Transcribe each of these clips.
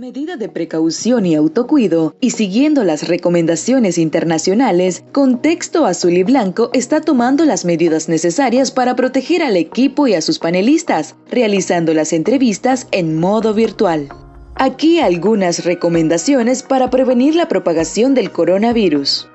medida de precaución y autocuido, y siguiendo las recomendaciones internacionales, Contexto Azul y Blanco está tomando las medidas necesarias para proteger al equipo y a sus panelistas, realizando las entrevistas en modo virtual. Aquí algunas recomendaciones para prevenir la propagación del coronavirus.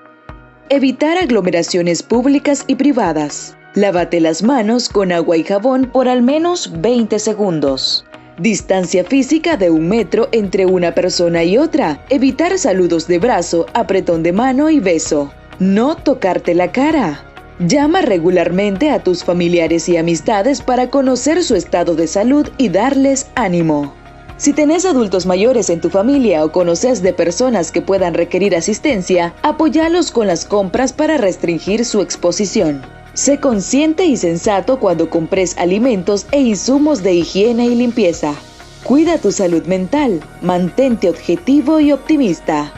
Evitar aglomeraciones públicas y privadas. Lávate las manos con agua y jabón por al menos 20 segundos. Distancia física de 1 metro entre una persona y otra. Evitar saludos de brazo, apretón de mano y beso. No tocarte la cara. Llama regularmente a tus familiares y amistades para conocer su estado de salud y darles ánimo. Si tenés adultos mayores en tu familia o conoces de personas que puedan requerir asistencia, apóyalos con las compras para restringir su exposición. Sé consciente y sensato cuando compres alimentos e insumos de higiene y limpieza. Cuida tu salud mental, mantente objetivo y optimista.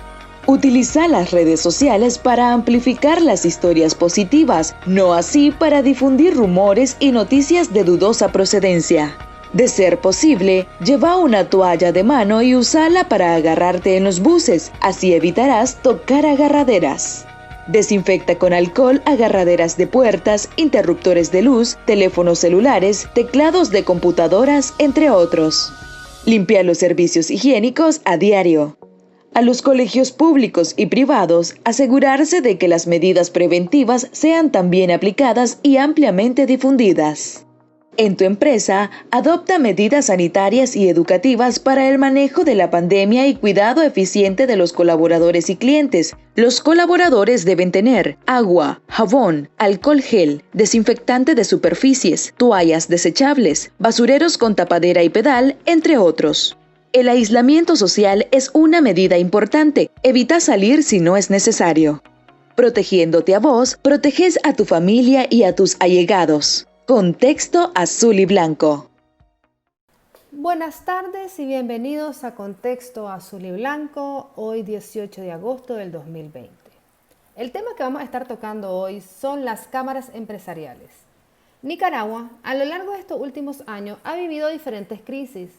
Utiliza las redes sociales para amplificar las historias positivas, no así para difundir rumores y noticias de dudosa procedencia. De ser posible, lleva una toalla de mano y úsala para agarrarte en los buses, así evitarás tocar agarraderas. Desinfecta con alcohol agarraderas de puertas, interruptores de luz, teléfonos celulares, teclados de computadoras, entre otros. Limpia los servicios higiénicos a diario. A los colegios públicos y privados, asegurarse de que las medidas preventivas sean también aplicadas y ampliamente difundidas. En tu empresa, adopta medidas sanitarias y educativas para el manejo de la pandemia y cuidado eficiente de los colaboradores y clientes. Los colaboradores deben tener agua, jabón, alcohol gel, desinfectante de superficies, toallas desechables, basureros con tapadera y pedal, entre otros. El aislamiento social es una medida importante. Evita salir si no es necesario. Protegiéndote a vos, proteges a tu familia y a tus allegados. Contexto Azul y Blanco. Buenas tardes y bienvenidos a Contexto Azul y Blanco, hoy 18 de agosto del 2020. El tema que vamos a estar tocando hoy son las cámaras empresariales. Nicaragua, a lo largo de estos últimos años, ha vivido diferentes crisis.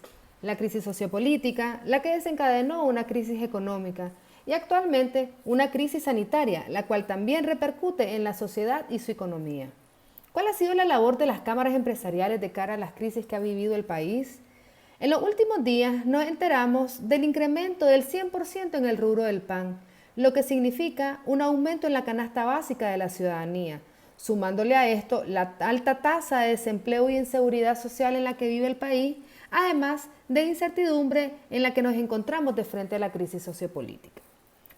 La crisis sociopolítica, la que desencadenó una crisis económica, y actualmente una crisis sanitaria, la cual también repercute en la sociedad y su economía. ¿Cuál ha sido la labor de las cámaras empresariales de cara a las crisis que ha vivido el país? En los últimos días nos enteramos del incremento del 100% en el rubro del pan, lo que significa un aumento en la canasta básica de la ciudadanía, sumándole a esto la alta tasa de desempleo y inseguridad social en la que vive el país, además de incertidumbre en la que nos encontramos de frente a la crisis sociopolítica.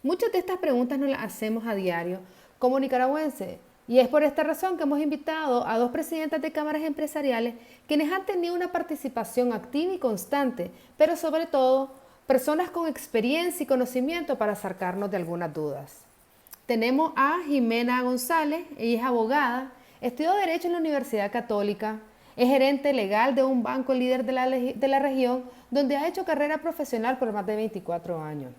Muchas de estas preguntas nos las hacemos a diario como nicaragüenses, y es por esta razón que hemos invitado a 2 presidentas de cámaras empresariales quienes han tenido una participación activa y constante, pero sobre todo personas con experiencia y conocimiento para sacarnos de algunas dudas. Tenemos a Jimena González, ella es abogada, estudió Derecho en la Universidad Católica, es gerente legal de un banco líder de la región donde ha hecho carrera profesional por más de 24 años.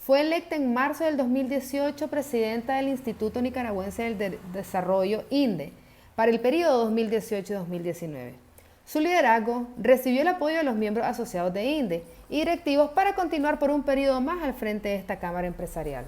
Fue electa en marzo del 2018 presidenta del Instituto Nicaragüense del Desarrollo, INDE, para el periodo 2018-2019. Su liderazgo recibió el apoyo de los miembros asociados de INDE y directivos para continuar por un periodo más al frente de esta Cámara Empresarial.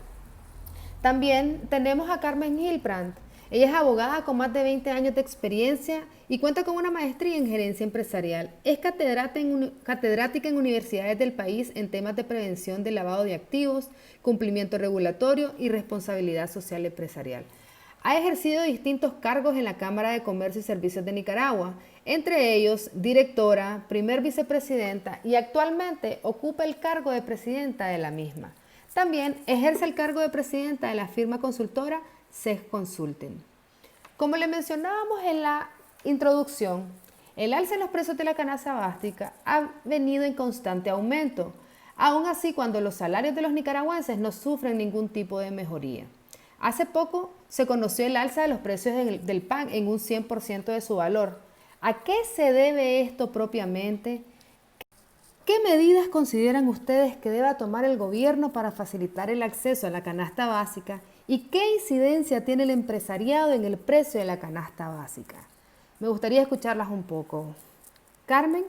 También tenemos a Carmen Hilbrandt. Ella es abogada con más de 20 años de experiencia y cuenta con una maestría en gerencia empresarial. Es catedrática en universidades del país en temas de prevención del lavado de activos, cumplimiento regulatorio y responsabilidad social empresarial. Ha ejercido distintos cargos en la Cámara de Comercio y Servicios de Nicaragua, entre ellos directora, primer vicepresidenta y actualmente ocupa el cargo de presidenta de la misma. También ejerce el cargo de presidenta de la firma consultora CES Consulting. Como le mencionábamos en la introducción, el alza en los precios de la canasta básica ha venido en constante aumento, aún así cuando los salarios de los nicaragüenses no sufren ningún tipo de mejoría. Hace poco se conoció el alza de los precios del pan en un 100% de su valor. ¿A qué se debe esto propiamente? ¿Qué medidas consideran ustedes que deba tomar el gobierno para facilitar el acceso a la canasta básica? ¿Y qué incidencia tiene el empresariado en el precio de la canasta básica? Me gustaría escucharlas un poco. Carmen.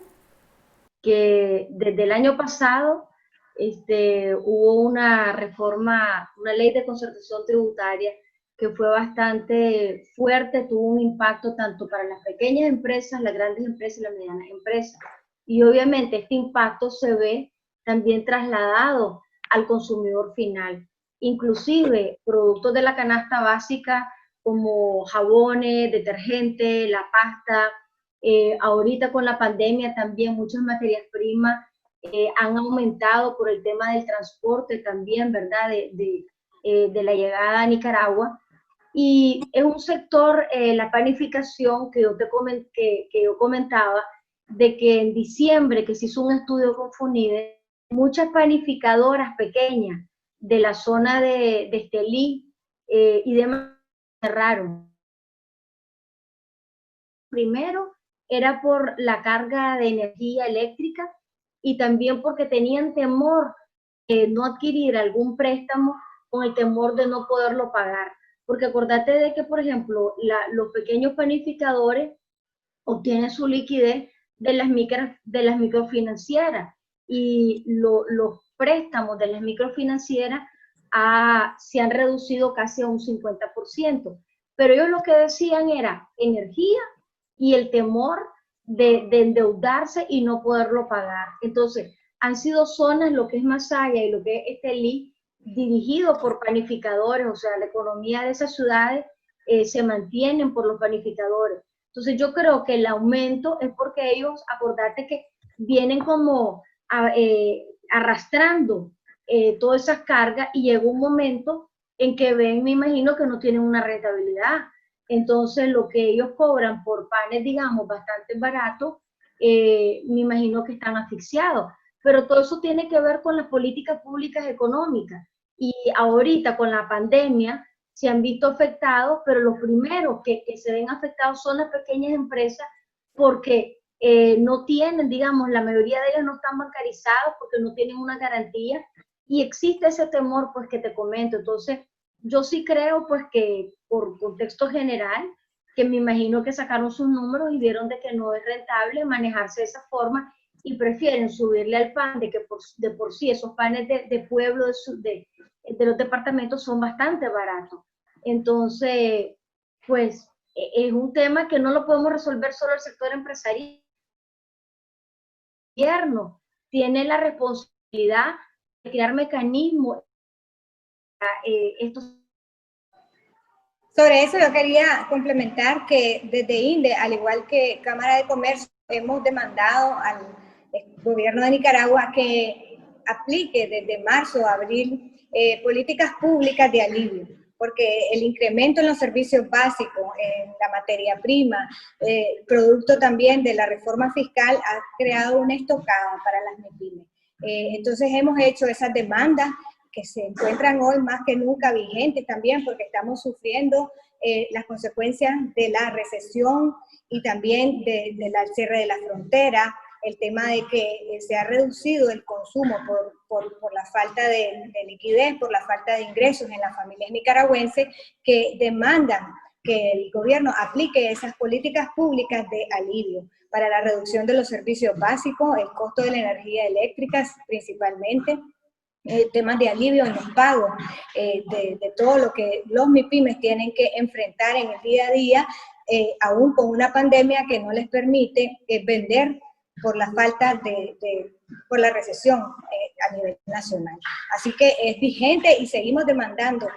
Que desde el año pasado hubo una reforma, una ley de concertación tributaria que fue bastante fuerte, tuvo un impacto tanto para las pequeñas empresas, las grandes empresas y las medianas empresas. Y obviamente este impacto se ve también trasladado al consumidor final. Inclusive productos de la canasta básica como jabones, detergente, la pasta, ahorita con la pandemia también muchas materias primas han aumentado por el tema del transporte también, ¿verdad? De la llegada a Nicaragua. Y es un sector, la panificación que yo comentaba, de que en diciembre, que se hizo un estudio con FUNIDE, muchas panificadoras pequeñas de la zona de Estelí y demás cerraron. Primero era por la carga de energía eléctrica y también porque tenían temor de no adquirir algún préstamo con el temor de no poderlo pagar. Porque acordate de que, por ejemplo, los pequeños panificadores obtienen su liquidez de las microfinancieras y los préstamos de las microfinancieras se han reducido casi a un 50%. Pero ellos lo que decían era energía y el temor de endeudarse y no poderlo pagar. Entonces, han sido zonas, lo que es Masaya y lo que es Estelí, dirigido por panificadores, o sea, la economía de esas ciudades se mantienen por los panificadores. Entonces, yo creo que el aumento es porque ellos, acordate que vienen como arrastrando todas esas cargas y llega un momento en que ven, me imagino que no tienen una rentabilidad. Entonces, lo que ellos cobran por panes, digamos, bastante baratos, me imagino que están asfixiados. Pero todo eso tiene que ver con las políticas públicas económicas. Y ahorita con la pandemia se han visto afectados, pero los primeros que se ven afectados son las pequeñas empresas porque no tienen, digamos, la mayoría de ellas no están bancarizados porque no tienen una garantía y existe ese temor, pues, que te comento. Entonces, yo sí creo, pues, que por contexto general, que me imagino que sacaron sus números y vieron de que no es rentable manejarse de esa forma y prefieren subirle al pan de que de por sí esos panes de pueblo, de los departamentos son bastante baratos. Entonces, pues es un tema que no lo podemos resolver solo el sector empresarial. El gobierno tiene la responsabilidad de crear mecanismos estos. Sobre eso yo quería complementar que desde INDE, al igual que Cámara de Comercio, hemos demandado al gobierno de Nicaragua que aplique desde marzo a abril políticas públicas de alivio, porque el incremento en los servicios básicos, en la materia prima, producto también de la reforma fiscal, ha creado una estocada para las MIPYMES. Entonces hemos hecho esas demandas que se encuentran hoy más que nunca vigentes también porque estamos sufriendo las consecuencias de la recesión y también del cierre de la frontera, el tema de que se ha reducido el consumo por la falta de liquidez, por la falta de ingresos en las familias nicaragüenses que demandan que el gobierno aplique esas políticas públicas de alivio para la reducción de los servicios básicos, el costo de la energía eléctrica principalmente, temas de alivio en los pagos, de todo lo que los MIPYMES tienen que enfrentar en el día a día, aún con una pandemia que no les permite vender por la falta por la recesión a nivel nacional. Así que es vigente y seguimos demandando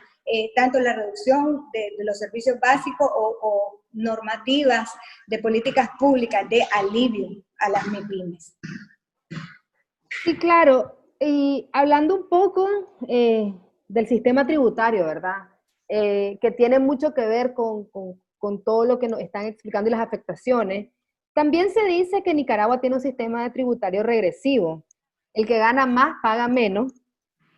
tanto la reducción de los servicios básicos o normativas de políticas públicas de alivio a las MIPYMES. Sí, claro. Y hablando un poco del sistema tributario, ¿verdad? Que tiene mucho que ver con todo lo que nos están explicando y las afectaciones. También se dice que Nicaragua tiene un sistema tributario regresivo. El que gana más paga menos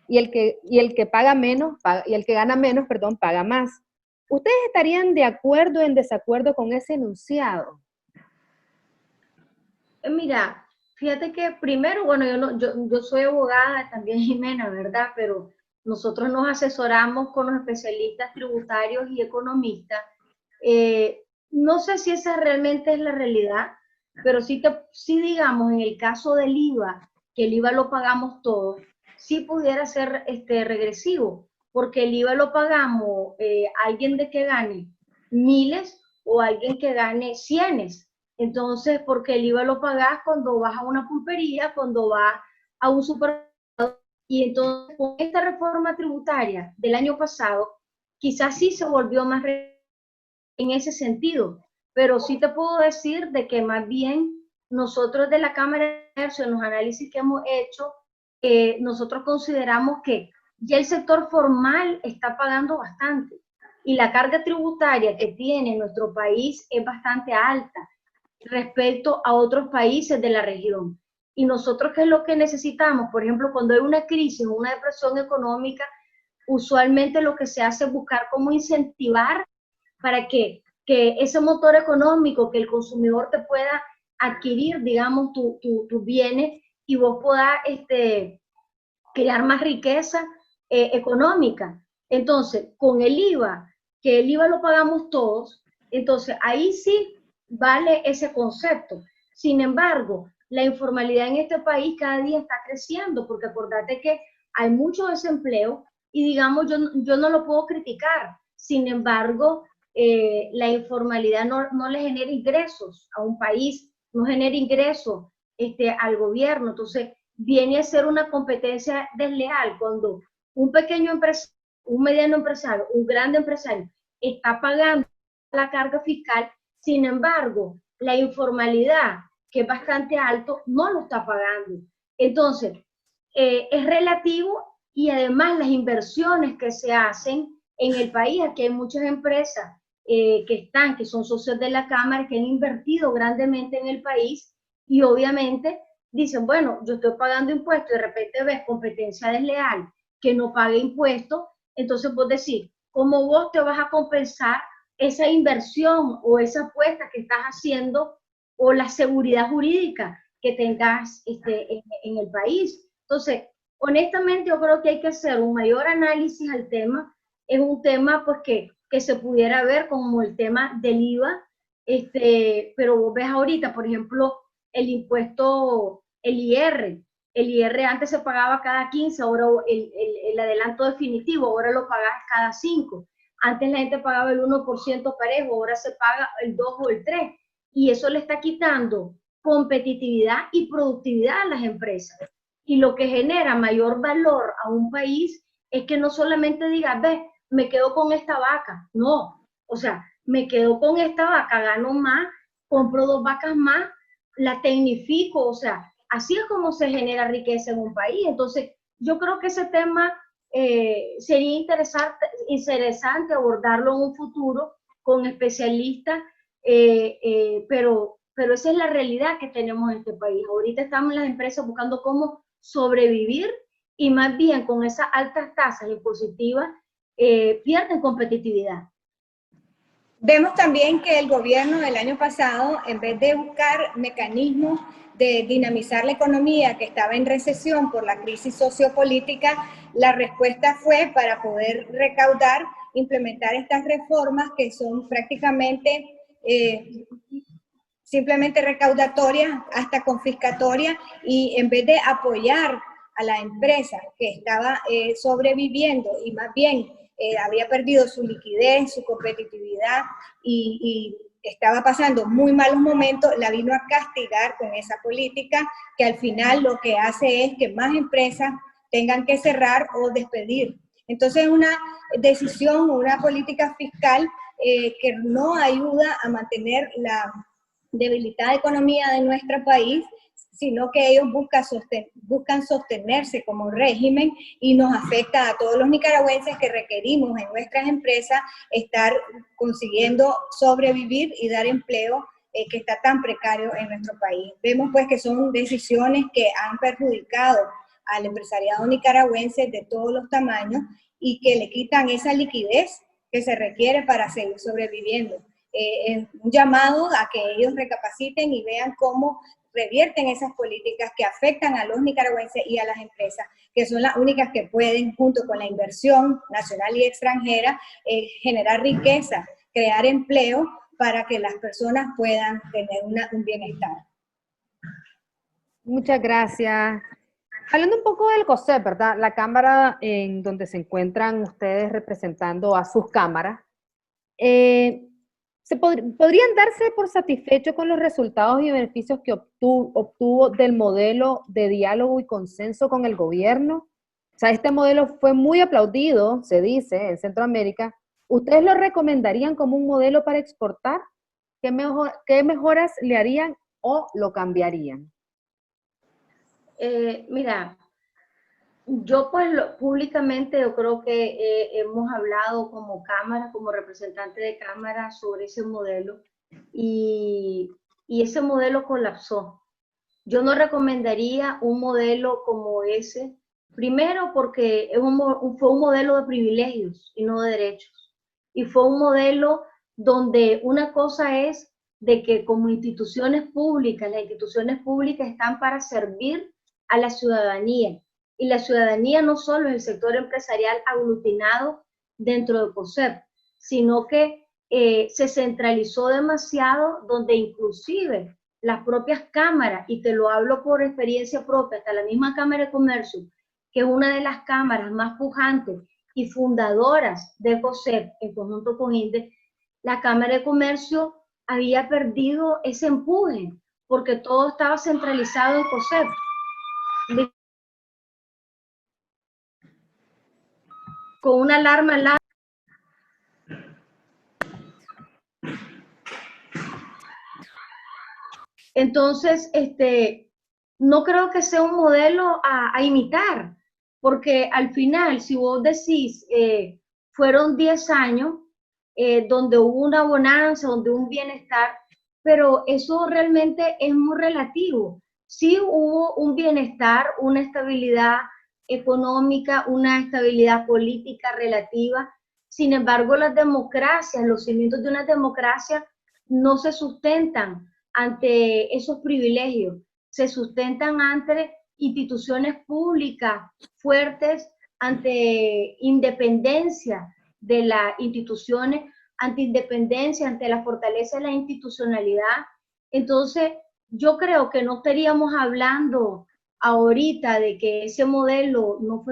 y el que paga menos y el que gana menos, perdón, paga más. ¿Ustedes estarían de acuerdo o en desacuerdo con ese enunciado? Mira, fíjate que primero, bueno, yo soy abogada también, Jimena, ¿verdad? Pero nosotros nos asesoramos con los especialistas tributarios y economistas. No sé si esa realmente es la realidad, pero sí digamos, en el caso del IVA, que el IVA lo pagamos todos, sí pudiera ser regresivo, porque el IVA lo pagamos alguien de que gane miles o alguien que gane cienes. Entonces, porque el IVA lo pagas cuando vas a una pulpería, cuando vas a un supermercado, y entonces con esta reforma tributaria del año pasado, quizás sí se volvió más en ese sentido, pero sí te puedo decir de que más bien nosotros de la Cámara de Comercio, en los análisis que hemos hecho, nosotros consideramos que ya el sector formal está pagando bastante y la carga tributaria que tiene nuestro país es bastante alta respecto a otros países de la región. Y nosotros, ¿qué es lo que necesitamos? Por ejemplo, cuando hay una crisis, una depresión económica, usualmente lo que se hace es buscar cómo incentivar para que ese motor económico, que el consumidor te pueda adquirir, digamos, tus bienes y vos puedas crear más riqueza económica. Entonces, con el IVA, que el IVA lo pagamos todos, entonces ahí sí vale ese concepto. Sin embargo, la informalidad en este país cada día está creciendo, porque acordate que hay mucho desempleo y digamos, yo no lo puedo criticar. Sin embargo, la informalidad no le genera ingresos a un país, no genera ingresos al gobierno. Entonces, viene a ser una competencia desleal cuando un pequeño empresario, un mediano empresario, un grande empresario está pagando la carga fiscal, sin embargo, la informalidad, que es bastante alto, no lo está pagando. Entonces, es relativo y además las inversiones que se hacen en el país, aquí hay muchas empresas que son socios de la Cámara, que han invertido grandemente en el país y obviamente dicen, bueno, yo estoy pagando impuestos y de repente ves competencia desleal que no pague impuestos, entonces vos decís, ¿cómo vos te vas a compensar esa inversión o esa apuesta que estás haciendo o la seguridad jurídica que tengas en el país? Entonces, honestamente yo creo que hay que hacer un mayor análisis al tema. Es un tema pues que se pudiera ver como el tema del IVA, pero vos ves ahorita, por ejemplo, el impuesto, el IR antes se pagaba cada 15, ahora el adelanto definitivo, ahora lo pagas cada 5. Antes la gente pagaba el 1% parejo, ahora se paga el 2 o el 3. Y eso le está quitando competitividad y productividad a las empresas. Y lo que genera mayor valor a un país es que no solamente digas, ve, me quedo con esta vaca. No, o sea, me quedo con esta vaca, gano más, compro 2 vacas más, la tecnifico, o sea, así es como se genera riqueza en un país. Entonces, yo creo que ese tema sería interesante abordarlo en un futuro con especialistas, pero esa es la realidad que tenemos en este país. Ahorita estamos las empresas buscando cómo sobrevivir y más bien con esas altas tasas impositivas pierden competitividad. Vemos también que el gobierno del año pasado, en vez de buscar mecanismos de dinamizar la economía que estaba en recesión por la crisis sociopolítica, la respuesta fue para poder recaudar, implementar estas reformas que son prácticamente simplemente recaudatorias hasta confiscatorias, y en vez de apoyar a la empresa que estaba sobreviviendo y más bien había perdido su liquidez, su competitividad y estaba pasando muy malos momentos, la vino a castigar con esa política que al final lo que hace es que más empresas tengan que cerrar o despedir. Entonces es una decisión, una política fiscal que no ayuda a mantener la debilitada economía de nuestro país, sino que ellos buscan sostenerse como régimen y nos afecta a todos los nicaragüenses que requerimos en nuestras empresas estar consiguiendo sobrevivir y dar empleo que está tan precario en nuestro país. Vemos pues que son decisiones que han perjudicado al empresariado nicaragüense de todos los tamaños y que le quitan esa liquidez que se requiere para seguir sobreviviendo. Un llamado a que ellos recapaciten y vean cómo revierten esas políticas que afectan a los nicaragüenses y a las empresas, que son las únicas que pueden, junto con la inversión nacional y extranjera, generar riqueza, crear empleo para que las personas puedan tener un bienestar. Muchas gracias. Hablando un poco del COSEP, ¿verdad? La cámara en donde se encuentran ustedes representando a sus cámaras, ¿podrían darse por satisfechos con los resultados y beneficios que obtuvo del modelo de diálogo y consenso con el gobierno? O sea, este modelo fue muy aplaudido, se dice, en Centroamérica. ¿Ustedes lo recomendarían como un modelo para exportar? ¿Qué mejoras le harían o lo cambiarían? Mira, yo pues públicamente yo creo que hemos hablado como Cámara, como representante de Cámara sobre ese modelo y ese modelo colapsó. Yo no recomendaría un modelo como ese, primero porque fue un modelo de privilegios y no de derechos. Y fue un modelo donde una cosa es de que como instituciones públicas, las instituciones públicas están para servir a la ciudadanía. Y la ciudadanía no solo es el sector empresarial aglutinado dentro de COSEP, sino que se centralizó demasiado donde inclusive las propias cámaras, y te lo hablo por experiencia propia, hasta la misma Cámara de Comercio, que es una de las cámaras más pujantes y fundadoras de COSEP en conjunto con INDE, la Cámara de Comercio había perdido ese empuje porque todo estaba centralizado en COSEP. Con una alarma al lado. Entonces, no creo que sea un modelo a imitar, porque al final, si vos decís, fueron 10 años donde hubo una bonanza, donde hubo un bienestar, pero eso realmente es muy relativo. Sí hubo un bienestar, una estabilidad económica, una estabilidad política relativa. Sin embargo, las democracias, los cimientos de una democracia no se sustentan ante esos privilegios, se sustentan ante instituciones públicas fuertes, ante independencia de las instituciones, ante independencia, ante la fortaleza de la institucionalidad. Entonces, yo creo que no estaríamos hablando ahorita de que ese modelo no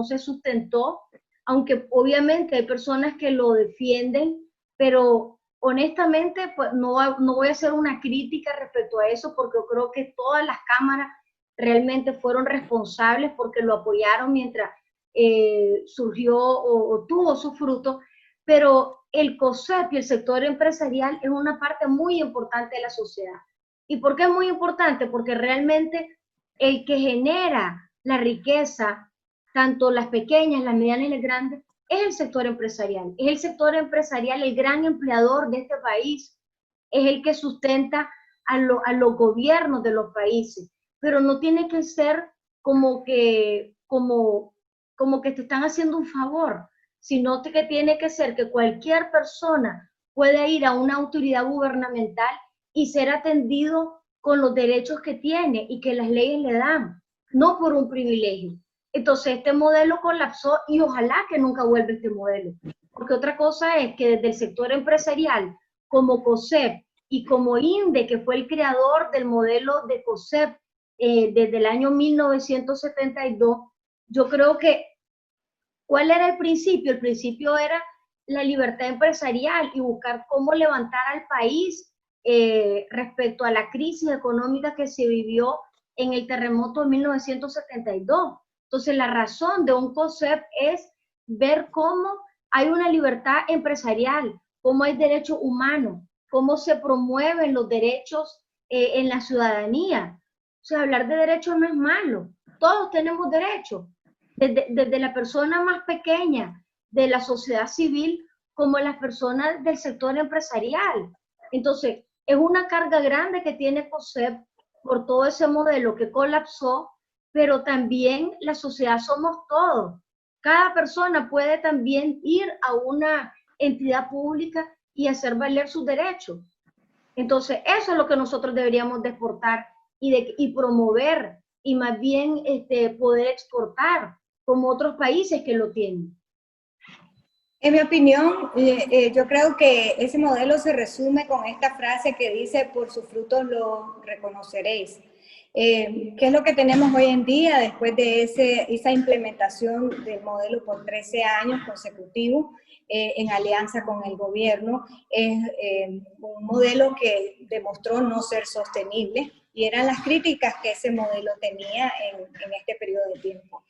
se sustentó, aunque obviamente hay personas que lo defienden, pero honestamente pues no voy a hacer una crítica respecto a eso, porque yo creo que todas las cámaras realmente fueron responsables porque lo apoyaron mientras surgió o tuvo su fruto, pero el COSEP y el sector empresarial es una parte muy importante de la sociedad. ¿Y por qué es muy importante? Porque realmente el que genera la riqueza, tanto las pequeñas, las medianas y las grandes, es el sector empresarial. Es el sector empresarial el gran empleador de este país, es el que sustenta a los gobiernos de los países, pero no tiene que ser como que te están haciendo un favor, sino que tiene que ser que cualquier persona pueda ir a una autoridad gubernamental y ser atendido con los derechos que tiene y que las leyes le dan, no por un privilegio. Entonces este modelo colapsó y ojalá que nunca vuelva este modelo, porque otra cosa es que desde el sector empresarial, como COSEP y como INDE, que fue el creador del modelo de COSEP desde el año 1972, yo creo que, ¿cuál era el principio? El principio era la libertad empresarial y buscar cómo levantar al país respecto a la crisis económica que se vivió en el terremoto de 1972. Entonces, la razón de un COSEP es ver cómo hay una libertad empresarial, cómo hay derechos humanos, cómo se promueven los derechos en la ciudadanía. O sea, hablar de derechos no es malo, todos tenemos derechos, desde la persona más pequeña de la sociedad civil como las personas del sector empresarial. Entonces, es una carga grande que tiene COSEP por todo ese modelo que colapsó, pero también la sociedad somos todos. Cada persona puede también ir a una entidad pública y hacer valer sus derechos. Entonces, eso es lo que nosotros deberíamos de exportar y promover, y más bien poder exportar como otros países que lo tienen. En mi opinión, yo creo que ese modelo se resume con esta frase que dice, por sus frutos los reconoceréis. ¿Qué es lo que tenemos hoy en día después de esa implementación del modelo por 13 años consecutivos en alianza con el gobierno? Es un modelo que demostró no ser sostenible y eran las críticas que ese modelo tenía en este periodo de tiempo.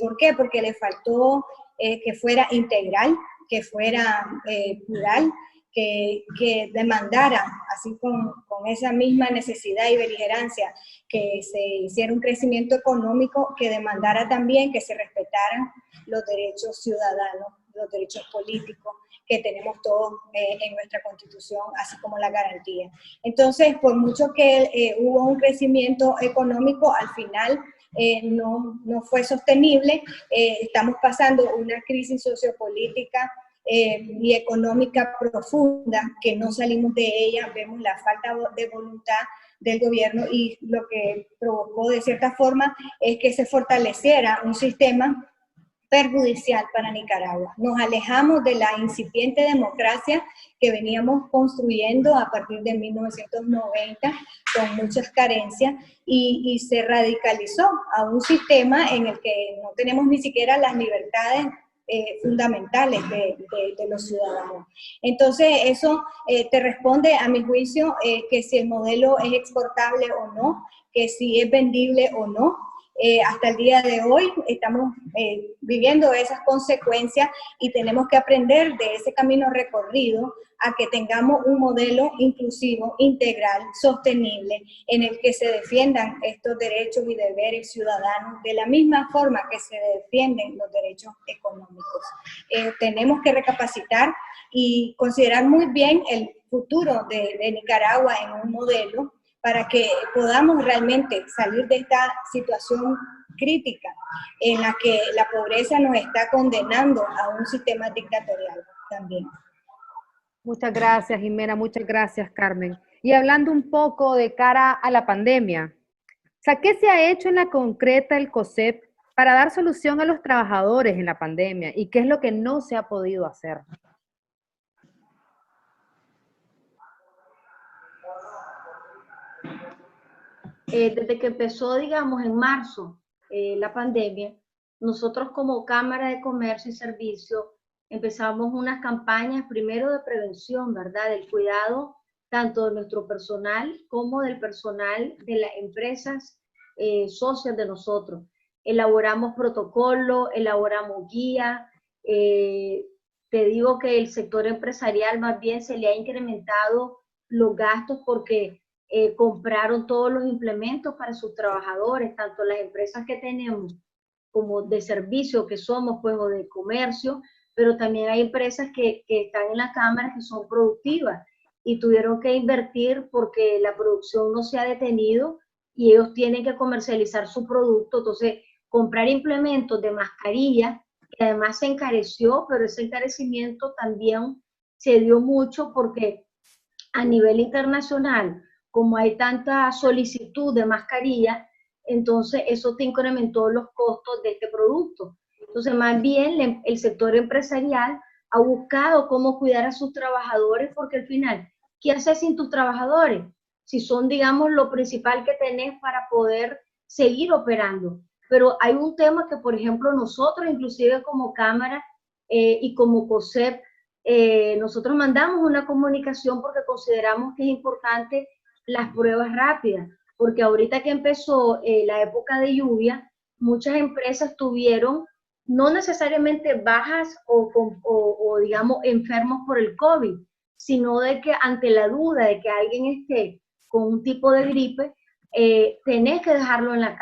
¿Por qué? Porque le faltó que fuera integral, que fuera plural, que demandara, así con esa misma necesidad y beligerancia, que se hiciera un crecimiento económico, que demandara también que se respetaran los derechos ciudadanos, los derechos políticos que tenemos todos en nuestra Constitución, así como la garantía. Entonces, por mucho que hubo un crecimiento económico, al final no fue sostenible. Estamos pasando una crisis sociopolítica y económica profunda, que no salimos de ella, vemos la falta de voluntad del gobierno y lo que provocó de cierta forma es que se fortaleciera un sistema perjudicial para Nicaragua. Nos alejamos de la incipiente democracia que veníamos construyendo a partir de 1990 con muchas carencias y se radicalizó a un sistema en el que no tenemos ni siquiera las libertades fundamentales de los ciudadanos. Entonces, eso te responde, a mi juicio, que si el modelo es exportable o no, que si es vendible o no. Hasta el día de hoy estamos viviendo esas consecuencias y tenemos que aprender de ese camino recorrido a que tengamos un modelo inclusivo, integral, sostenible, en el que se defiendan estos derechos y deberes ciudadanos de la misma forma que se defienden los derechos económicos. Tenemos que recapacitar y considerar muy bien el futuro de Nicaragua en un modelo para que podamos realmente salir de esta situación crítica en la que la pobreza nos está condenando a un sistema dictatorial también. Muchas gracias, Jimena, muchas gracias, Carmen. Y hablando un poco de cara a la pandemia, ¿qué se ha hecho en la concreta el COSEP para dar solución a los trabajadores en la pandemia? ¿Y qué es lo que no se ha podido hacer? Desde que empezó, digamos, en marzo la pandemia, nosotros como Cámara de Comercio y Servicio empezamos unas campañas primero de prevención, ¿verdad? Del cuidado tanto de nuestro personal como del personal de las empresas socias de nosotros. Elaboramos protocolos, elaboramos guía. Te digo que el sector empresarial más bien se le ha incrementado los gastos porque compraron todos los implementos para sus trabajadores, tanto las empresas que tenemos como de servicio que somos, pues, o de comercio, pero también hay empresas que están en la Cámara que son productivas y tuvieron que invertir porque la producción no se ha detenido y ellos tienen que comercializar su producto. Entonces, comprar implementos de mascarilla, que además se encareció, pero ese encarecimiento también se dio mucho porque a nivel internacional, como hay tanta solicitud de mascarilla, entonces eso te incrementó los costos de este producto. Entonces, más bien, el sector empresarial ha buscado cómo cuidar a sus trabajadores, porque al final, ¿qué haces sin tus trabajadores? Si son, digamos, lo principal que tenés para poder seguir operando. Pero hay un tema que, por ejemplo, nosotros, inclusive como Cámara y como COSEP, nosotros mandamos una comunicación porque consideramos que es importante las pruebas rápidas, porque ahorita que empezó la época de lluvia, muchas empresas tuvieron no necesariamente bajas o digamos enfermos por el COVID, sino de que ante la duda de que alguien esté con un tipo de gripe, tenés que dejarlo en la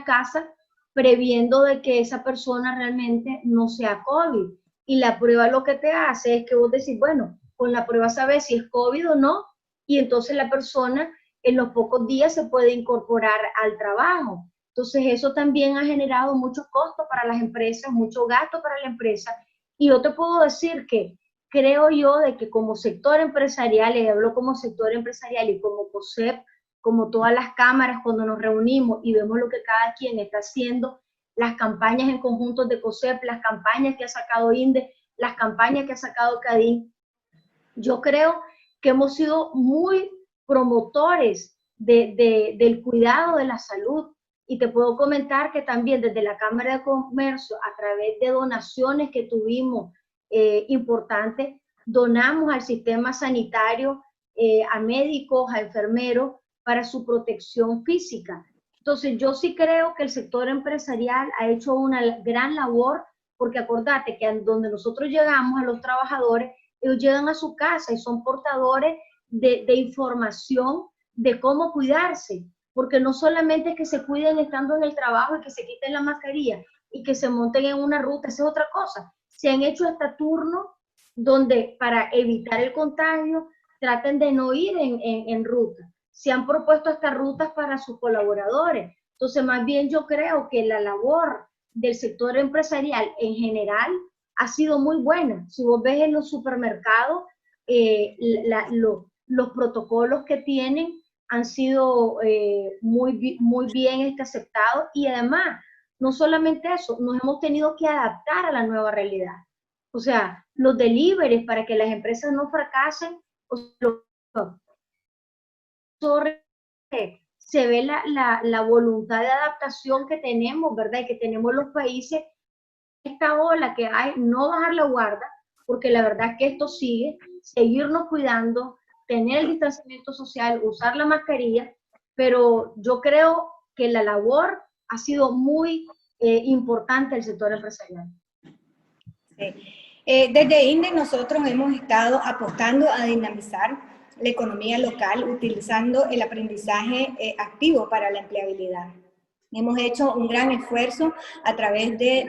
casa, previendo de que esa persona realmente no sea COVID. Y la prueba lo que te hace es que vos decís, bueno, con la prueba sabes si es COVID o no, y entonces la persona en los pocos días se puede incorporar al trabajo. Entonces eso también ha generado muchos costos para las empresas, mucho gasto para la empresa. Y yo te puedo decir que creo yo de que como sector empresarial, y hablo como sector empresarial y como COSEP, como todas las cámaras, cuando nos reunimos y vemos lo que cada quien está haciendo, las campañas en conjuntos de COSEP, las campañas que ha sacado INDE, las campañas que ha sacado CADIN, yo creo que hemos sido muy promotores del cuidado de la salud. Y te puedo comentar que también desde la Cámara de Comercio, a través de donaciones que tuvimos importantes, donamos al sistema sanitario, a médicos, a enfermeros, para su protección física. Entonces, yo sí creo que el sector empresarial ha hecho una gran labor, porque acordate que donde nosotros llegamos a los trabajadores, ellos llegan a su casa y son portadores de información de cómo cuidarse, porque no solamente es que se cuiden estando en el trabajo y que se quiten la mascarilla y que se monten en una ruta, esa es otra cosa. Se han hecho hasta turnos donde para evitar el contagio traten de no ir en ruta. Se han propuesto hasta rutas para sus colaboradores. Entonces, más bien yo creo que la labor del sector empresarial en general ha sido muy buena. Si vos ves en los supermercados, los protocolos que tienen han sido muy bien aceptados, y además, no solamente eso, nos hemos tenido que adaptar a la nueva realidad. O sea, los deliveries para que las empresas no fracasen, se ve la voluntad de adaptación que tenemos, ¿verdad? Y que tenemos los países. Esta ola que hay, no bajar la guardia, porque la verdad es que esto sigue, seguirnos cuidando, tener el distanciamiento social, usar la mascarilla, pero yo creo que la labor ha sido muy importante del sector empresarial. Sí. Desde INDE nosotros hemos estado apostando a dinamizar la economía local utilizando el aprendizaje activo para la empleabilidad. Hemos hecho un gran esfuerzo a través de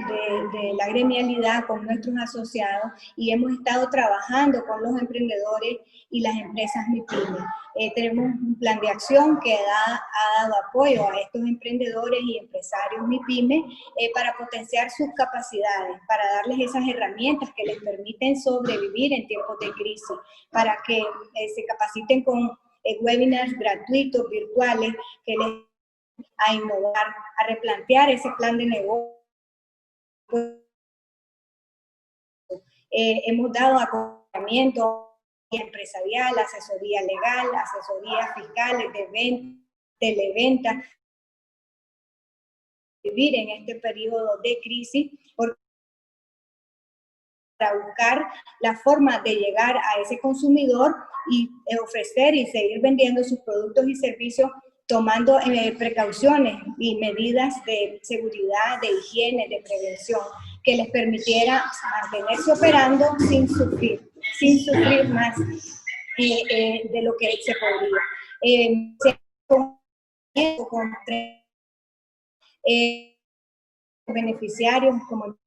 la gremialidad con nuestros asociados y hemos estado trabajando con los emprendedores y las empresas MIPYME. Tenemos un plan de acción que ha dado apoyo a estos emprendedores y empresarios MIPYME para potenciar sus capacidades, para darles esas herramientas que les permiten sobrevivir en tiempos de crisis, para que se capaciten con webinars gratuitos, virtuales, que les a innovar, a replantear ese plan de negocio. Hemos dado acompañamiento empresarial, asesoría legal, asesorías fiscales, de venta, televenta, vivir en este periodo de crisis, para buscar la forma de llegar a ese consumidor y ofrecer y seguir vendiendo sus productos y servicios tomando precauciones y medidas de seguridad, de higiene, de prevención, que les permitiera mantenerse operando sin sufrir más de lo que se podría. Con beneficiarios, como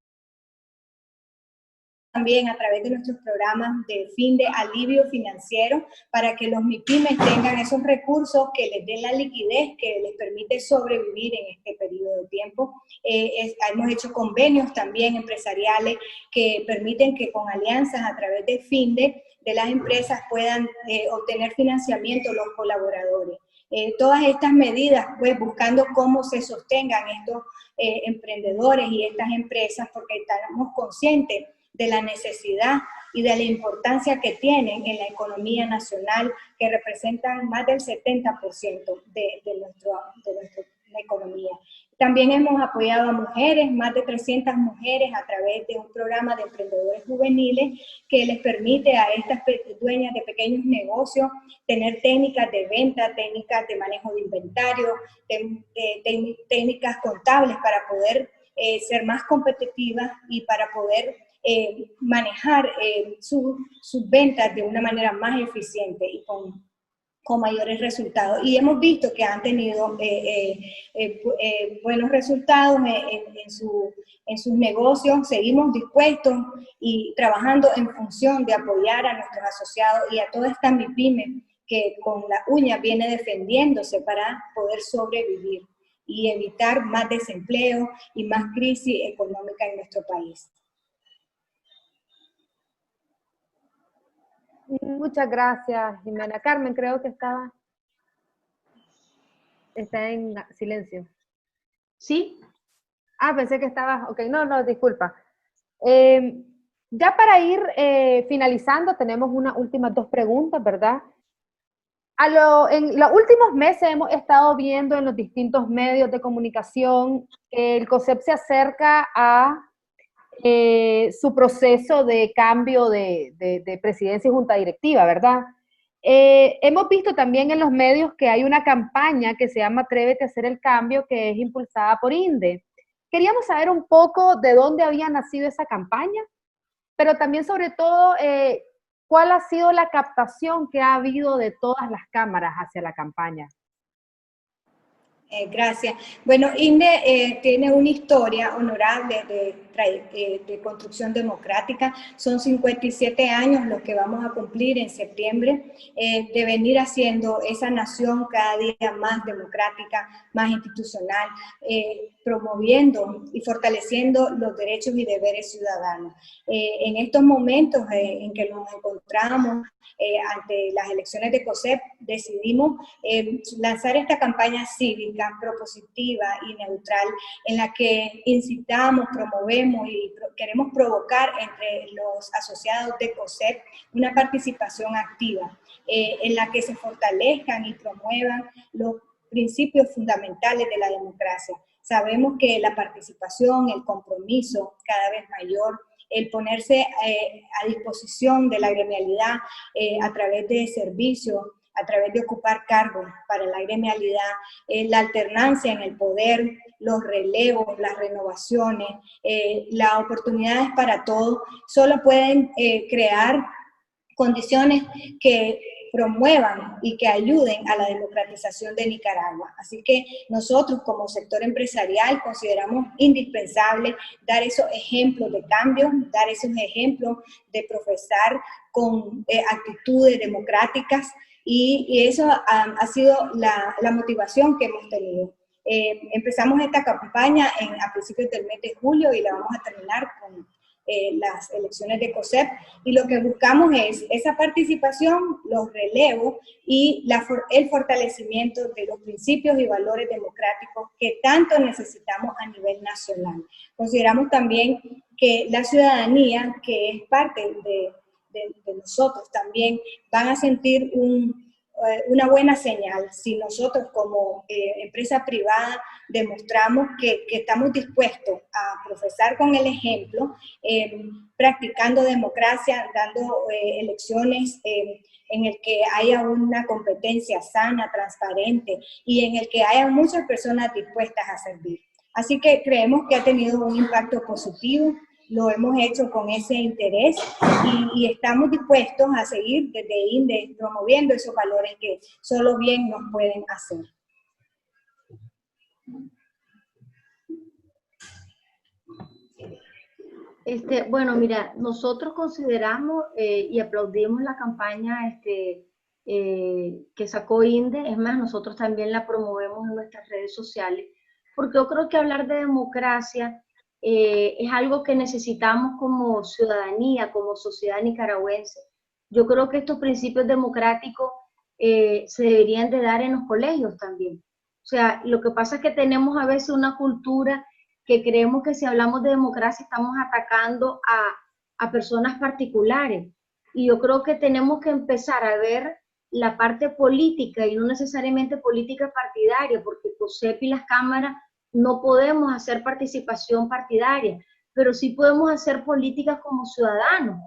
también a través de nuestros programas de fin de alivio financiero, para que los MIPYMES tengan esos recursos que les den la liquidez que les permite sobrevivir en este periodo de tiempo. Hemos hecho convenios también empresariales que permiten que con alianzas a través de FINDE de las empresas puedan obtener financiamiento los colaboradores. Todas estas medidas, pues buscando cómo se sostengan estos emprendedores y estas empresas, porque estamos conscientes de la necesidad y de la importancia que tienen en la economía nacional, que representan más del 70% de nuestra economía. También hemos apoyado a mujeres, más de 300 mujeres, a través de un programa de emprendedores juveniles que les permite a estas dueñas de pequeños negocios tener técnicas de venta, técnicas de manejo de inventario, técnicas contables para poder ser más competitivas y para poder manejar sus ventas de una manera más eficiente y con mayores resultados. Y hemos visto que han tenido buenos resultados en sus negocios. Seguimos dispuestos y trabajando en función de apoyar a nuestros asociados y a toda esta MIPYME que con la uña viene defendiéndose para poder sobrevivir y evitar más desempleo y más crisis económica en nuestro país. Muchas gracias, Jimena. Carmen, creo que está en silencio. ¿Sí? Ah, pensé que estabas, ok, no, disculpa. Ya para ir finalizando, tenemos unas últimas dos preguntas, ¿verdad? En los últimos meses hemos estado viendo en los distintos medios de comunicación que el COSEP se acerca a su proceso de cambio de presidencia y junta directiva, ¿verdad? Hemos visto también en los medios que hay una campaña que se llama Atrévete a hacer el cambio, que es impulsada por INDE. Queríamos saber un poco de dónde había nacido esa campaña, pero también sobre todo cuál ha sido la captación que ha habido de todas las cámaras hacia la campaña. Gracias. Bueno, INDE tiene una historia honorable de construcción democrática. Son 57 años los que vamos a cumplir en septiembre, de venir haciendo esa nación cada día más democrática, más institucional, promoviendo y fortaleciendo los derechos y deberes ciudadanos. En estos momentos en que nos encontramos ante las elecciones de COSEP, decidimos lanzar esta campaña cívica, propositiva y neutral, en la que incitamos, promovemos y queremos provocar entre los asociados de COSEP una participación activa, en la que se fortalezcan y promuevan los principios fundamentales de la democracia. Sabemos que la participación, el compromiso cada vez mayor, el ponerse a disposición de la gremialidad a través de servicios, a través de ocupar cargos para la gremialidad, la alternancia en el poder, los relevos, las renovaciones, las oportunidades para todos, solo pueden crear condiciones que promuevan y que ayuden a la democratización de Nicaragua. Así que nosotros como sector empresarial consideramos indispensable dar esos ejemplos de cambio, dar esos ejemplos de profesar con actitudes democráticas y eso ha sido la motivación que hemos tenido. Empezamos esta campaña a principios del mes de julio y la vamos a terminar con las elecciones de COSEP, y lo que buscamos es esa participación, los relevos y el fortalecimiento de los principios y valores democráticos que tanto necesitamos a nivel nacional. Consideramos también que la ciudadanía, que es parte de nosotros también, van a sentir una buena señal si nosotros como empresa privada demostramos que estamos dispuestos a profesar con el ejemplo, practicando democracia, dando elecciones en el que haya una competencia sana, transparente y en el que haya muchas personas dispuestas a servir. Así que creemos que ha tenido un impacto positivo, lo hemos hecho con ese interés y estamos dispuestos a seguir desde INDE promoviendo esos valores que solo bien nos pueden hacer. Bueno, mira, nosotros consideramos y aplaudimos la campaña que sacó INDE. Es más, nosotros también la promovemos en nuestras redes sociales, porque yo creo que hablar de democracia es algo que necesitamos como ciudadanía, como sociedad nicaragüense. Yo creo que estos principios democráticos se deberían de dar en los colegios también. O sea, lo que pasa es que tenemos a veces una cultura que creemos que si hablamos de democracia estamos atacando a personas particulares. Y yo creo que tenemos que empezar a ver la parte política y no necesariamente política partidaria, porque COSEP y las cámaras no podemos hacer participación partidaria, pero sí podemos hacer políticas como ciudadanos.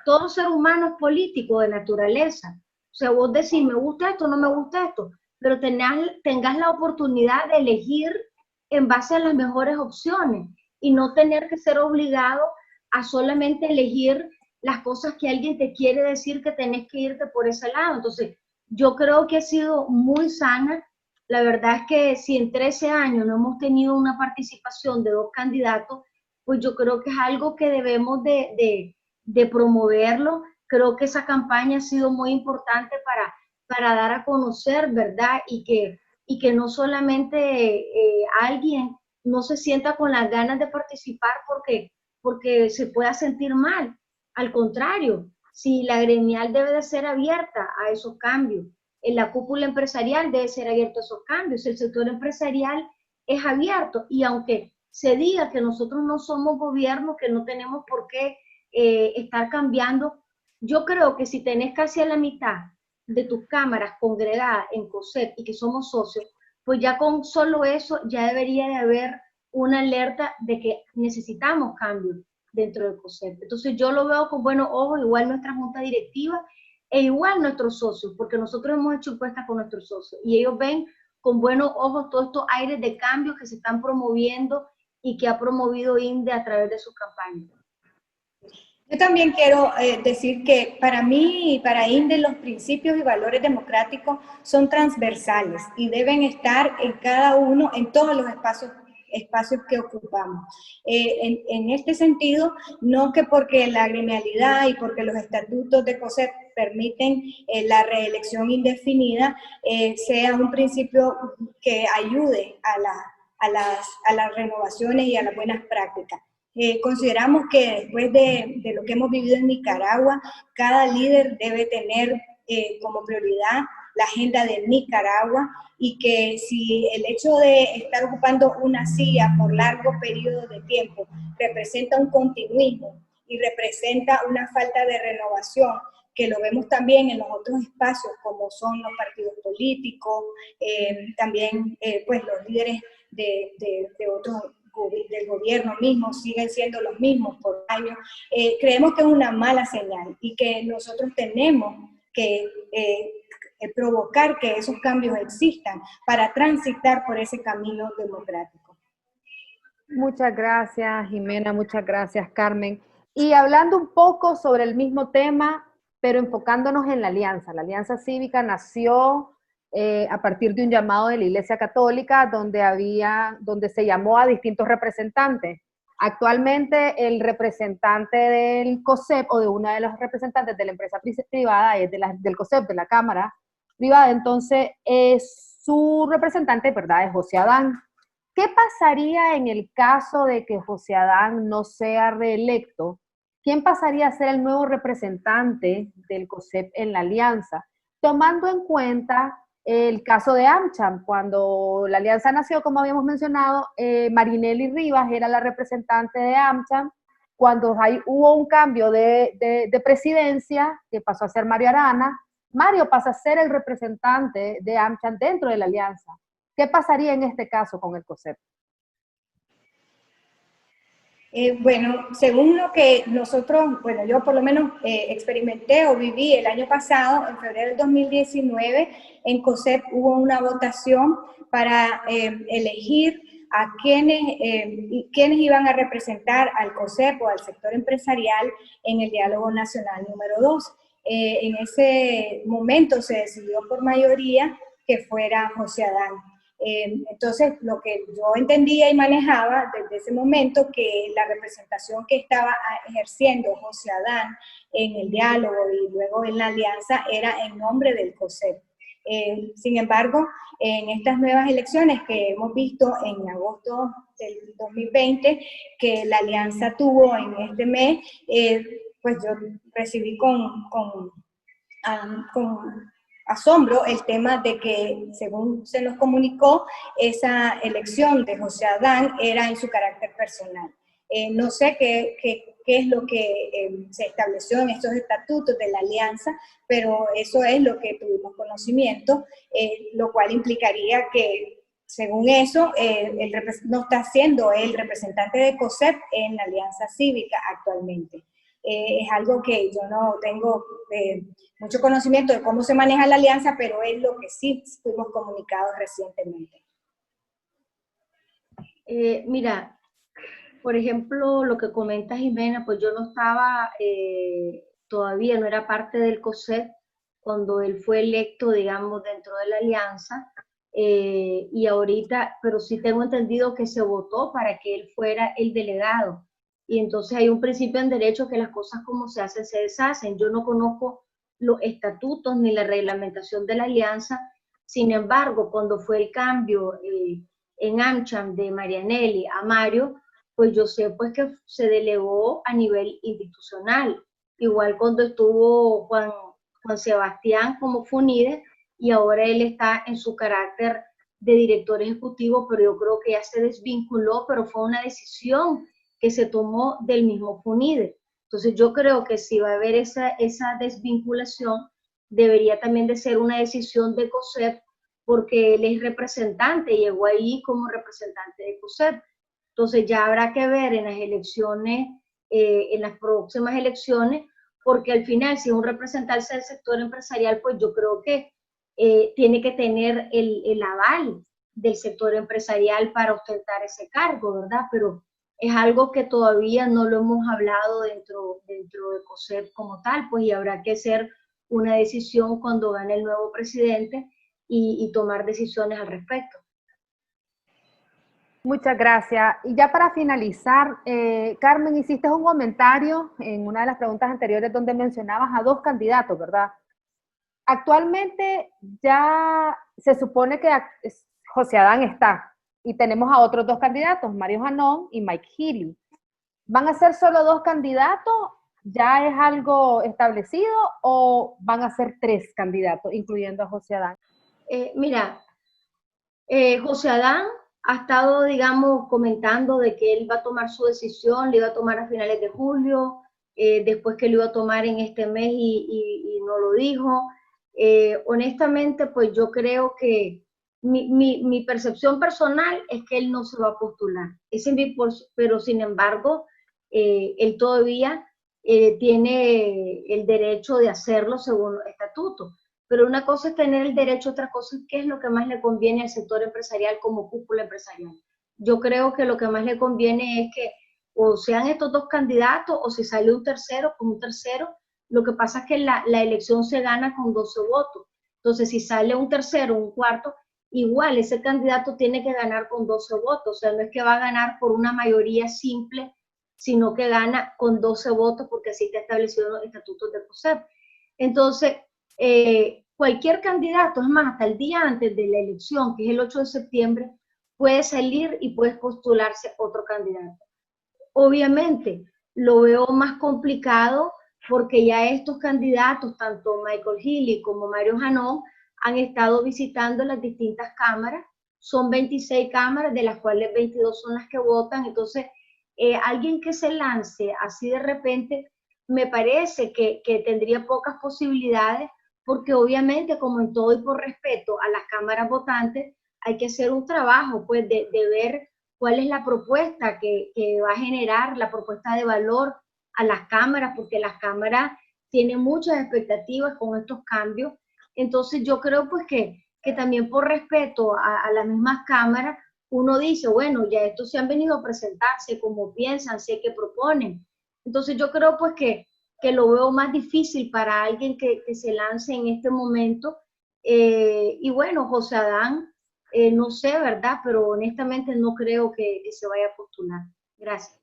Todo ser humano es político de naturaleza. O sea, vos decís, me gusta esto, no me gusta esto, pero tengas la oportunidad de elegir en base a las mejores opciones y no tener que ser obligado a solamente elegir las cosas que alguien te quiere decir que tenés que irte por ese lado. Entonces, yo creo que ha sido muy sana. La verdad es que si en 13 años no hemos tenido una participación de 2 candidatos, pues yo creo que es algo que debemos de promoverlo. Creo que esa campaña ha sido muy importante para dar a conocer, ¿verdad? Y que no solamente alguien no se sienta con las ganas de participar porque se pueda sentir mal. Al contrario, si la gremial debe de ser abierta a esos cambios, en la cúpula empresarial debe ser abierto a esos cambios, el sector empresarial es abierto, y aunque se diga que nosotros no somos gobierno, que no tenemos por qué estar cambiando, yo creo que si tenés casi a la mitad de tus cámaras congregadas en COSEP y que somos socios, pues ya con solo eso ya debería de haber una alerta de que necesitamos cambios dentro del COSEP. Entonces yo lo veo con buenos ojos, igual nuestra junta directiva e igual nuestros socios, porque nosotros hemos hecho encuestas con nuestros socios y ellos ven con buenos ojos todos estos aires de cambios que se están promoviendo y que ha promovido INDE a través de sus campañas. Yo también quiero decir que para mí y para INDE los principios y valores democráticos son transversales y deben estar en cada uno, en todos los espacios que ocupamos. En este sentido, no que porque la gremialidad y porque los estatutos de COSEP permiten la reelección indefinida, sea un principio que ayude a las renovaciones y a las buenas prácticas. Consideramos que después de lo que hemos vivido en Nicaragua, cada líder debe tener como prioridad la agenda de Nicaragua y que si el hecho de estar ocupando una silla por largo periodo de tiempo representa un continuismo y representa una falta de renovación, que lo vemos también en los otros espacios como son los partidos políticos, también pues los líderes de otros del gobierno mismo siguen siendo los mismos por años, creemos que es una mala señal y que nosotros tenemos que provocar que esos cambios existan para transitar por ese camino democrático. Muchas gracias, Jimena, muchas gracias, Carmen. Y hablando un poco sobre el mismo tema, pero enfocándonos en la Alianza Cívica nació a partir de un llamado de la Iglesia Católica donde se llamó a distintos representantes. Actualmente el representante del COSEP o de una de los representantes de la empresa privada es del COSEP, de la Cámara Privada, entonces su representante, ¿verdad?, es José Adán. ¿Qué pasaría en el caso de que José Adán no sea reelecto? ¿Quién pasaría a ser el nuevo representante del COSEP en la alianza? Tomando en cuenta el caso de AmCham, cuando la alianza nació, como habíamos mencionado, Marinelli Rivas era la representante de AmCham. Cuando hubo un cambio de presidencia, que pasó a ser Mario Arana, Mario pasa a ser el representante de AmCham dentro de la alianza. ¿Qué pasaría en este caso con el COSEP? Bueno, según lo que nosotros, bueno, yo por lo menos experimenté o viví el año pasado, en febrero del 2019, en COSEP hubo una votación para elegir a quienes iban a representar al COSEP o al sector empresarial en el diálogo nacional número 2. En ese momento se decidió por mayoría que fuera José Adán. Entonces, lo que yo entendía y manejaba desde ese momento, que la representación que estaba ejerciendo José Adán en el diálogo y luego en la alianza era en nombre del COSEP. Sin embargo, en estas nuevas elecciones que hemos visto en agosto del 2020, que la alianza tuvo en este mes, pues yo recibí con asombro el tema de que, según se nos comunicó, esa elección de José Adán era en su carácter personal. No sé qué es lo que se estableció en estos estatutos de la alianza, pero eso es lo que tuvimos conocimiento, lo cual implicaría que, según eso, no está siendo el representante de COSEP en la Alianza Cívica actualmente. Es algo que yo no tengo mucho conocimiento de cómo se maneja la alianza, pero es lo que sí fuimos comunicados recientemente. Mira, por ejemplo, lo que comenta Jimena, pues yo no estaba, todavía no era parte del COSEP cuando él fue electo, digamos, dentro de la alianza, y ahorita, pero sí tengo entendido que se votó para que él fuera el delegado. Y entonces hay un principio en derecho que las cosas como se hacen, se deshacen. Yo no conozco los estatutos ni la reglamentación de la alianza. Sin embargo, cuando fue el cambio en AmCham de Marianelli a Mario, pues yo sé pues que se delegó a nivel institucional. Igual cuando estuvo Juan Sebastián como FUNIDE, y ahora él está en su carácter de director ejecutivo, pero yo creo que ya se desvinculó, pero fue una decisión que se tomó del mismo FUNIDE. Entonces yo creo que si va a haber esa desvinculación, debería también de ser una decisión de COSEP, porque él es representante, llegó ahí como representante de COSEP. Entonces ya habrá que ver en las elecciones, en las próximas elecciones, porque al final, si es un representante del sector empresarial, pues yo creo que tiene que tener el aval del sector empresarial para ostentar ese cargo, ¿verdad? Pero es algo que todavía no lo hemos hablado dentro de COSEP como tal, pues y habrá que hacer una decisión cuando gane el nuevo presidente y tomar decisiones al respecto. Muchas gracias. Y ya para finalizar, Carmen, hiciste un comentario en una de las preguntas anteriores donde mencionabas a dos candidatos, ¿verdad? Actualmente ya se supone que José Adán está y tenemos a otros dos candidatos, Mario Janón y Mike Healy. ¿Van a ser solo dos candidatos? ¿Ya es algo establecido o van a ser tres candidatos, incluyendo a José Adán? Mira, José Adán ha estado, digamos, comentando de que él va a tomar su decisión, le iba a tomar a finales de julio, después que lo iba a tomar en este mes y no lo dijo. Honestamente, pues yo creo que mi percepción personal es que él no se va a postular. Pero sin embargo, él todavía tiene el derecho de hacerlo según los estatutos. Pero una cosa es tener el derecho, otra cosa es qué es lo que más le conviene al sector empresarial como cúpula empresarial. Yo creo que lo que más le conviene es que o sean estos dos candidatos o si sale un tercero, con un tercero. Lo que pasa es que la elección se gana con 12 votos. Entonces, si sale un tercero, un cuarto, igual ese candidato tiene que ganar con 12 votos. O sea, no es que va a ganar por una mayoría simple, sino que gana con 12 votos porque así está establecido en los estatutos de COSEP. Entonces, cualquier candidato, es más, hasta el día antes de la elección, que es el 8 de septiembre, puede salir y puede postularse otro candidato. Obviamente, lo veo más complicado porque ya estos candidatos, tanto Michael Healy como Mario Janón, han estado visitando las distintas cámaras. Son 26 cámaras, de las cuales 22 son las que votan. Entonces, alguien que se lance así de repente, me parece que tendría pocas posibilidades, porque obviamente, como en todo y por respeto a las cámaras votantes, hay que hacer un trabajo pues de ver cuál es la propuesta que va a generar, la propuesta de valor a las cámaras, porque las cámaras tienen muchas expectativas con estos cambios. Entonces yo creo pues que también por respeto a las mismas cámaras, uno dice, bueno, ya estos se han venido a presentarse, como piensan, sé qué proponen. Entonces yo creo pues que lo veo más difícil para alguien que se lance en este momento. Y bueno, José Adán, no sé, ¿verdad? Pero honestamente no creo que se vaya a postular. Gracias.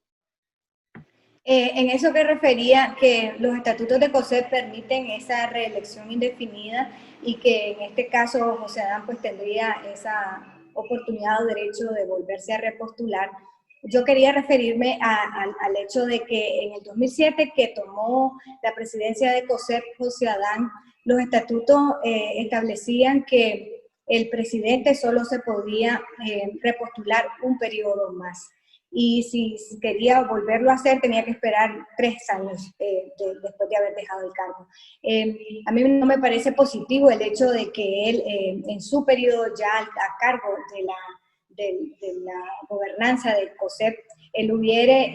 En eso que refería, que los estatutos de COSEP permiten esa reelección indefinida y que en este caso José Adán pues tendría esa oportunidad o derecho de volverse a repostular. Yo quería referirme al hecho de que en el 2007 que tomó la presidencia de COSEP José Adán, los estatutos establecían que el presidente solo se podía repostular un periodo más. Y si quería volverlo a hacer, tenía que esperar 3 años después de haber dejado el cargo. A mí no me parece positivo el hecho de que él, en su periodo ya a cargo de la gobernanza del COSEP, él hubiera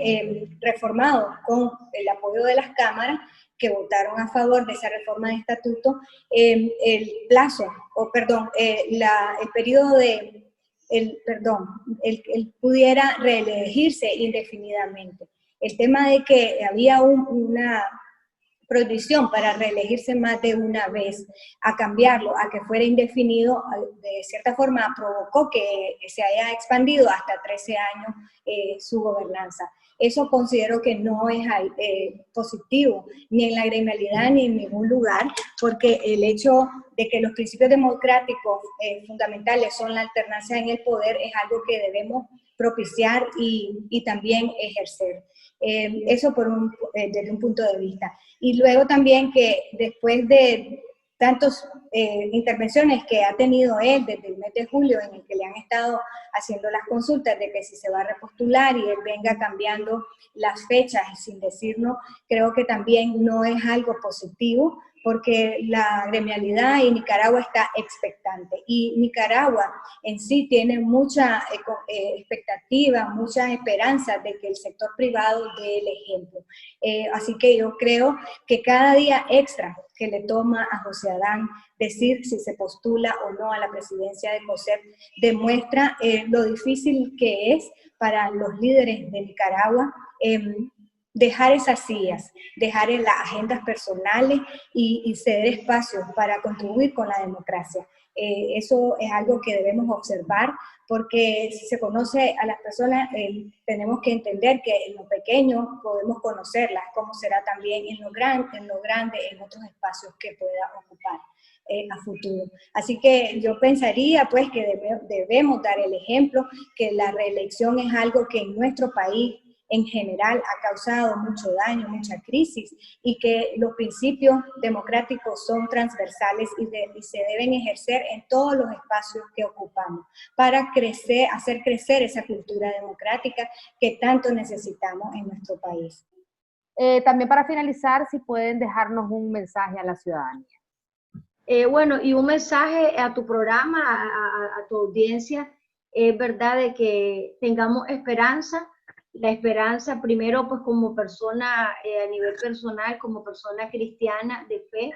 reformado con el apoyo de las cámaras que votaron a favor de esa reforma de estatuto, el plazo, el periodo de... él pudiera reelegirse indefinidamente. El tema de que había una prohibición para reelegirse más de una vez, a cambiarlo, a que fuera indefinido, de cierta forma provocó que se haya expandido hasta 13 años su gobernanza. Eso considero que no es positivo, ni en la gremialidad ni en ningún lugar, porque el hecho de que los principios democráticos fundamentales son la alternancia en el poder es algo que debemos propiciar y también ejercer. Eso desde un punto de vista. Y luego también que después de tantas intervenciones que ha tenido él desde el mes de julio, en el que le han estado haciendo las consultas de que si se va a repostular y él venga cambiando las fechas sin decirnos, creo que también no es algo positivo, porque la gremialidad y Nicaragua está expectante. Y Nicaragua en sí tiene mucha expectativa, mucha esperanza de que el sector privado dé el ejemplo. Así que yo creo que cada día extra que le toma a José Adán decir si se postula o no a la presidencia de COSEP demuestra lo difícil que es para los líderes de Nicaragua dejar esas sillas, dejar en las agendas personales y ceder espacios para contribuir con la democracia. Eso es algo que debemos observar, porque si se conoce a las personas, tenemos que entender que en lo pequeño podemos conocerlas, como será también en lo grande, en otros espacios que pueda ocupar a futuro. Así que yo pensaría pues que debemos dar el ejemplo, que la reelección es algo que en nuestro país en general ha causado mucho daño, mucha crisis, y que los principios democráticos son transversales y se deben ejercer en todos los espacios que ocupamos para hacer crecer esa cultura democrática que tanto necesitamos en nuestro país. También para finalizar, si pueden dejarnos un mensaje a la ciudadanía. Bueno, y un mensaje a tu programa, a tu audiencia, es verdad de que tengamos esperanza. La esperanza primero pues como persona a nivel personal, como persona cristiana de fe,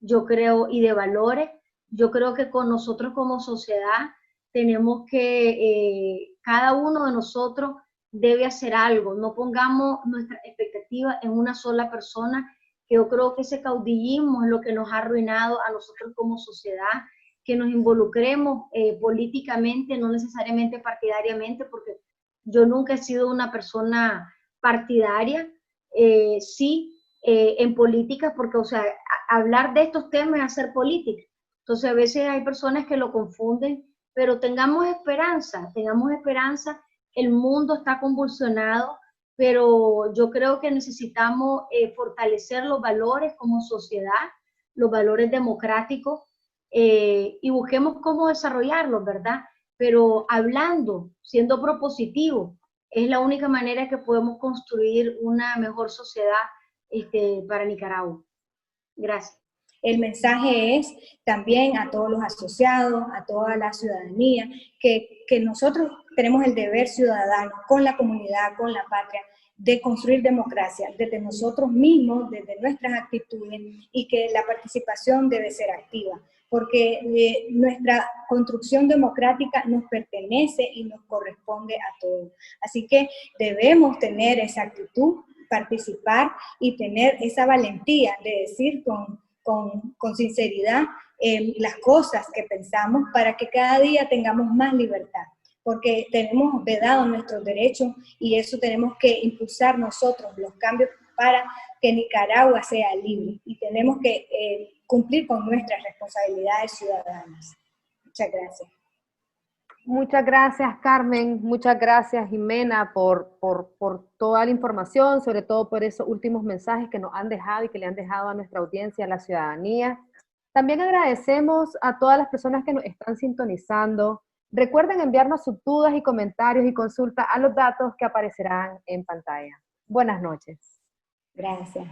yo creo, y de valores, yo creo que con nosotros como sociedad tenemos que, cada uno de nosotros debe hacer algo, no pongamos nuestra expectativa en una sola persona, que yo creo que ese caudillismo es lo que nos ha arruinado a nosotros como sociedad, que nos involucremos políticamente, no necesariamente partidariamente, porque yo nunca he sido una persona partidaria, sí, en política, porque, o sea, hablar de estos temas es hacer política. Entonces, a veces hay personas que lo confunden, pero tengamos esperanza, el mundo está convulsionado, pero yo creo que necesitamos fortalecer los valores como sociedad, los valores democráticos, y busquemos cómo desarrollarlos, ¿verdad? Pero hablando, siendo propositivo, es la única manera que podemos construir una mejor sociedad para Nicaragua. Gracias. El mensaje es también a todos los asociados, a toda la ciudadanía, que nosotros tenemos el deber ciudadano con la comunidad, con la patria, de construir democracia desde nosotros mismos, desde nuestras actitudes, y que la participación debe ser activa, porque nuestra construcción democrática nos pertenece y nos corresponde a todos. Así que debemos tener esa actitud, participar y tener esa valentía de decir con sinceridad las cosas que pensamos, para que cada día tengamos más libertad, porque tenemos vedado nuestros derechos y eso tenemos que impulsar nosotros, los cambios para que Nicaragua sea libre, y tenemos que cumplir con nuestras responsabilidades ciudadanas. Muchas gracias. Muchas gracias, Carmen. Muchas gracias, Jimena, por toda la información, sobre todo por esos últimos mensajes que nos han dejado y que le han dejado a nuestra audiencia, a la ciudadanía. También agradecemos a todas las personas que nos están sintonizando. Recuerden enviarnos sus dudas y comentarios y consultas a los datos que aparecerán en pantalla. Buenas noches. Gracias.